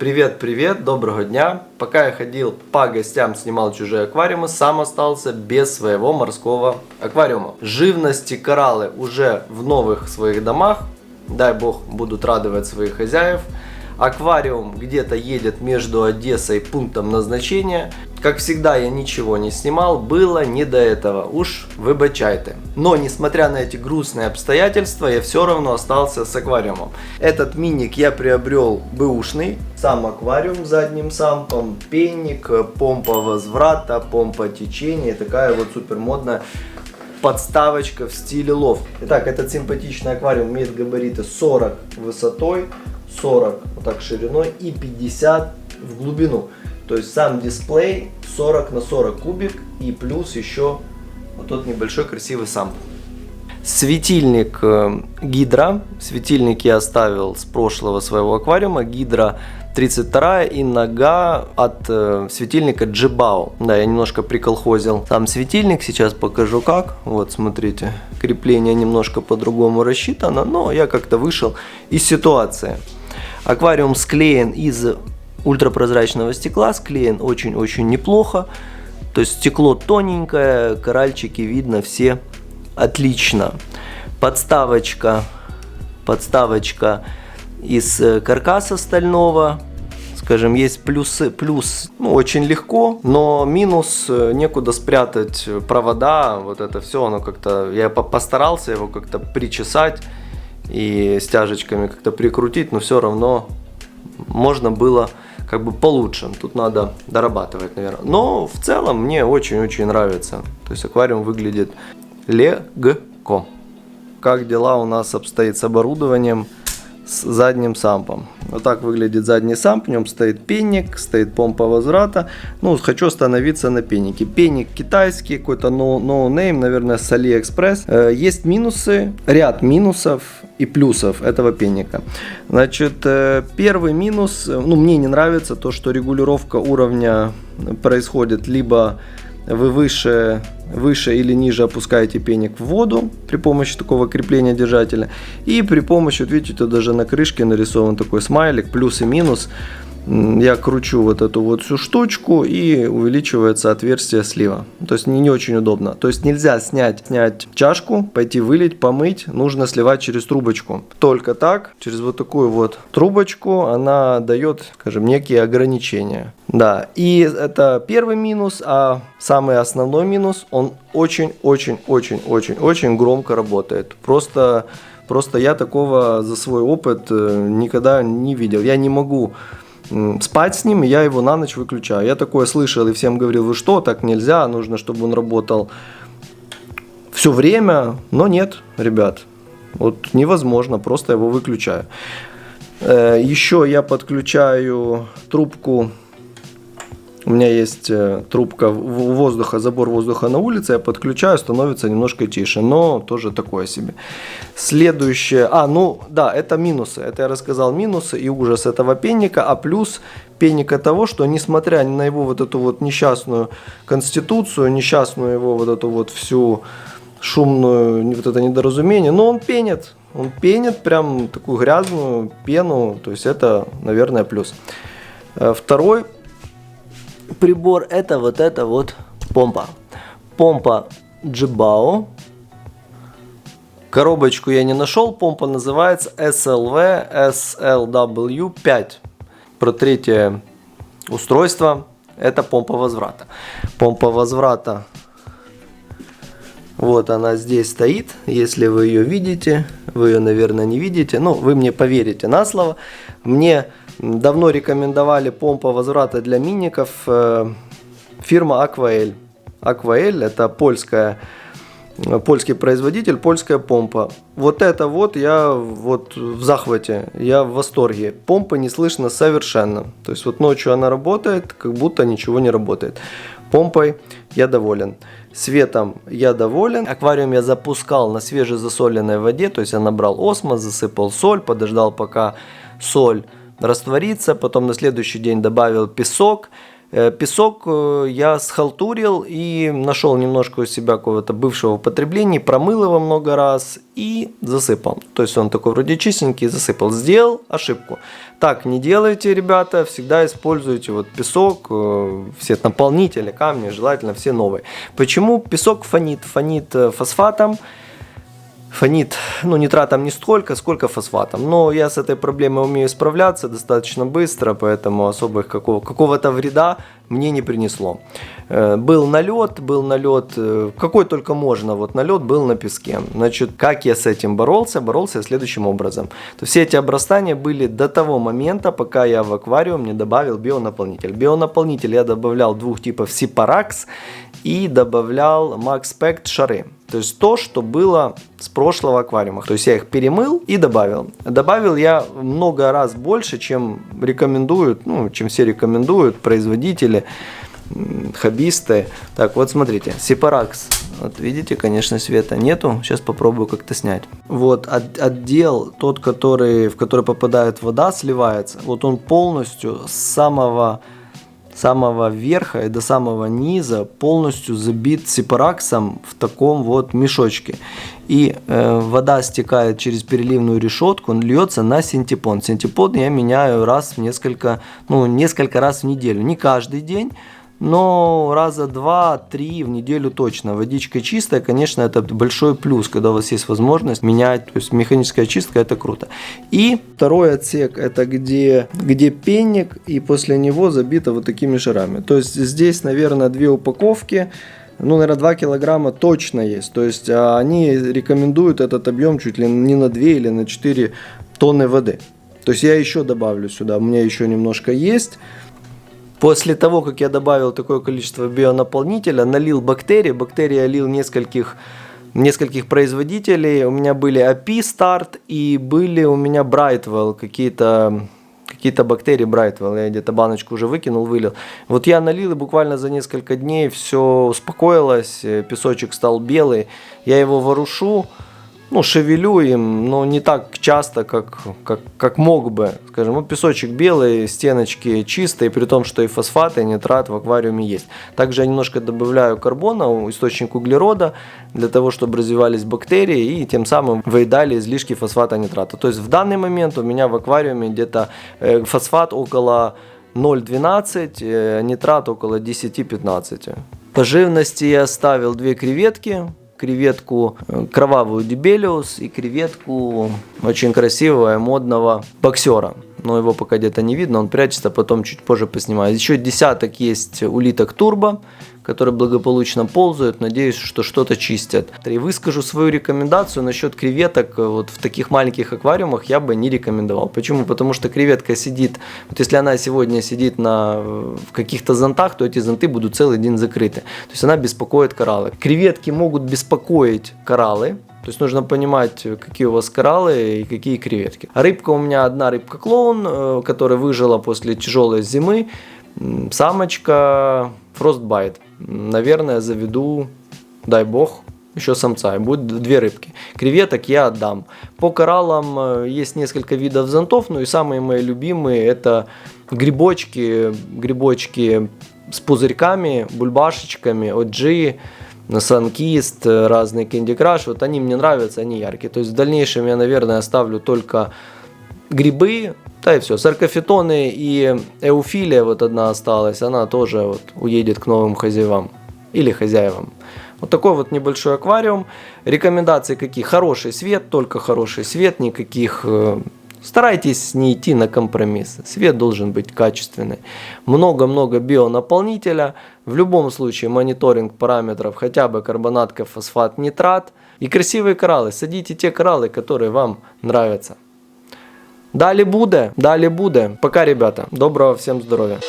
Привет, доброго дня. Пока я ходил по гостям, снимал чужие аквариумы, сам остался без своего морского аквариума. Живности кораллы уже в новых своих домах, дай бог будут радовать своих хозяев. Аквариум где-то едет между Одессой и пунктом назначения. Как всегда, я ничего не снимал, было не до этого, уж выбачайте. Но, несмотря на эти грустные обстоятельства, я все равно остался с аквариумом. Этот миник я приобрел бэушный, сам аквариум с задним сампом, пенник, помпа возврата, помпа течения, такая вот супер модная подставочка в стиле лофт. Итак, этот симпатичный аквариум имеет габариты 40 высотой, 40 вот так шириной и 50 в глубину. То есть сам дисплей 40 на 40 кубик и плюс еще вот тот небольшой красивый самп. Светильник Гидра. Светильник я оставил с прошлого своего аквариума. Гидра 32 и нога от светильника Джибао. Да, я немножко приколхозил сам светильник. Сейчас покажу как. Вот смотрите, крепление немножко по-другому рассчитано, но я как-то вышел из ситуации. Аквариум склеен из ультрапрозрачного стекла, склеен очень-очень неплохо. То есть стекло тоненькое, коральчики видно все отлично. Подставочка из каркаса стального. Скажем, есть плюс, очень легко, но минус, некуда спрятать провода, вот это все, оно как-то, я постарался его как-то причесать и стяжечками как-то прикрутить, но все равно можно было как бы получше. Тут надо дорабатывать, наверное. Но в целом мне очень-очень нравится. То есть аквариум выглядит легко. Как дела у нас обстоит с оборудованием, с задним сампом. Вот так выглядит задний самп. В нем стоит пенник, стоит помпа возврата. Ну, хочу остановиться на пеннике. Пенник китайский, какой-то no-name, наверное, с AliExpress. Есть минусы, ряд минусов и плюсов этого пенника. Значит, первый минус, мне не нравится то, что регулировка уровня происходит либо вы выше или ниже опускаете пенник в воду при помощи такого крепления держателя. И при помощи, вот видите, тут даже на крышке нарисован такой смайлик, плюс и минус. Я кручу вот эту вот всю штучку и увеличивается отверстие слива. То есть не очень удобно. То есть нельзя снять чашку, пойти вылить, помыть. Нужно сливать через трубочку. Только так, через вот такую вот трубочку она дает, скажем, некие ограничения. Да, и это первый минус, а самый основной минус, он очень громко работает. Просто я такого за свой опыт никогда не видел. Я не могу спать с ним, я его на ночь выключаю. Я такое слышал и всем говорил, вы что, так нельзя, нужно, чтобы он работал все время. Но нет, ребят, вот невозможно, просто его выключаю. Еще я подключаю трубку. У меня есть трубка воздуха, забор воздуха на улице, я подключаю, становится немножко тише, но тоже такое себе. Следующее, это минусы, это я рассказал минусы и ужас этого пенника, а плюс пенника того, что несмотря на его вот эту вот несчастную конституцию, несчастную его вот эту вот всю шумную, вот это недоразумение, но он пенит прям такую грязную пену, то есть это, наверное, плюс. Второй прибор это вот помпа. Помпа Джибао. Коробочку я не нашел. Помпа называется SLW5. Про третье устройство. Это помпа возврата. Помпа возврата. Вот она здесь стоит. Если вы ее видите, вы ее, наверное, не видите. Но вы мне поверите на слово. Мне давно рекомендовали помпа возврата для миников фирма Aquael. Aquael это польский производитель, польская помпа. Вот это вот я вот в захвате, я в восторге. Помпы не слышно совершенно. То есть вот ночью она работает, как будто ничего не работает. Помпой я доволен. Светом я доволен. Аквариум я запускал на свежезасоленной воде. То есть я набрал осмос, засыпал соль, подождал пока соль растворится, потом на следующий день добавил песок, Песок я схалтурил и нашел немножко у себя какого-то бывшего употребления, промыл его много раз и засыпал. То есть он такой вроде чистенький, засыпал. Сделал ошибку. Так не делайте, ребята, всегда используйте вот песок, все наполнители, камни, желательно все новые. Почему песок фонит? Фонит фосфатом. Фонит, ну, нитратом не столько, сколько фосфатом. Но я с этой проблемой умею справляться достаточно быстро, поэтому особых какого-то вреда мне не принесло. Был налет, какой только можно, вот налет был на песке. Значит, как я с этим боролся? Боролся следующим образом. То все эти обрастания были до того момента, пока я в аквариум не добавил бионаполнитель. Бионаполнитель я добавлял двух типов Сипаракс и добавлял Макспект шары. То есть то, что было с прошлого аквариума. То есть я их перемыл и добавил. Добавил я много раз больше, чем рекомендуют, ну, чем все рекомендуют производители, хоббисты. Так, вот смотрите, Сипаракс. Вот видите, конечно, света нету. Сейчас попробую как-то снять. Вот отдел, тот, в который попадает вода, сливается. Вот он полностью с самого верха и до самого низа полностью забит сипараксом в таком вот мешочке. И вода стекает через переливную решетку, он льется на синтепон. Синтепон я меняю несколько раз в неделю. Не каждый день, но раза 2-3 в неделю точно. Водичка чистая, конечно, это большой плюс, когда у вас есть возможность менять. То есть механическая чистка — это круто. И второй отсек — это где пенник, и после него забито вот такими шарами. То есть здесь, наверное, 2 упаковки. Ну, наверное, 2 килограмма точно есть. То есть они рекомендуют этот объем чуть ли не на 2 или на 4 тонны воды. То есть я еще добавлю сюда, у меня еще немножко есть. После того, как я добавил такое количество бионаполнителя, налил бактерии я лил нескольких производителей. У меня были API Start и были у меня Brightwell, какие-то бактерии Brightwell. Я где-то баночку уже выкинул, вылил. Вот я налил, и буквально за несколько дней все успокоилось, песочек стал белый. Я его ворушу, шевелю им, но не так часто, как мог бы. Скажем, песочек белый, стеночки чистые, при том, что и фосфат, и нитрат в аквариуме есть. Также я немножко добавляю карбона, источник углерода, для того, чтобы развивались бактерии и тем самым выедали излишки фосфата, нитрата. То есть в данный момент у меня в аквариуме где-то фосфат около 0,12, нитрат около 10-15. По живности я оставил 2 креветку кровавую Дибелиус и креветку очень красивого и модного боксера. Но его пока где-то не видно, он прячется, потом чуть позже поснимаю. Еще десяток есть улиток турбо, которые благополучно ползают. Надеюсь, что что-то чистят. И выскажу свою рекомендацию насчет креветок. Вот в таких маленьких аквариумах я бы не рекомендовал. Почему? Потому что креветка сидит, вот если она сегодня сидит в каких-то зонтах, то эти зонты будут целый день закрыты. То есть она беспокоит кораллы. Креветки могут беспокоить кораллы. То есть нужно понимать, какие у вас кораллы и какие креветки. Рыбка у меня одна рыбка-клоун, которая выжила после тяжелой зимы. Самочка Frostbite. Наверное, заведу, дай бог, еще самца. И будет 2 рыбки. Креветок я отдам. По кораллам есть несколько видов зонтов, но и самые мои любимые — это грибочки с пузырьками, бульбашечками, OG, Sunkist, разные Candy Crush. Вот они мне нравятся, они яркие. То есть в дальнейшем я, наверное, оставлю только грибы. Да и все. Саркофитоны и эуфилия вот одна осталась. Она тоже вот уедет к новым хозяевам. Или хозяевам. Вот такой вот небольшой аквариум. Рекомендации какие? Хороший свет, только хороший свет. Никаких... Старайтесь не идти на компромиссы. Свет должен быть качественный. Много-много бионаполнителя. В любом случае мониторинг параметров, хотя бы карбонатка, фосфат, нитрат. И красивые кораллы. Садите те кораллы, которые вам нравятся. Далі буде. Пока, ребята. Доброго всем здоровья.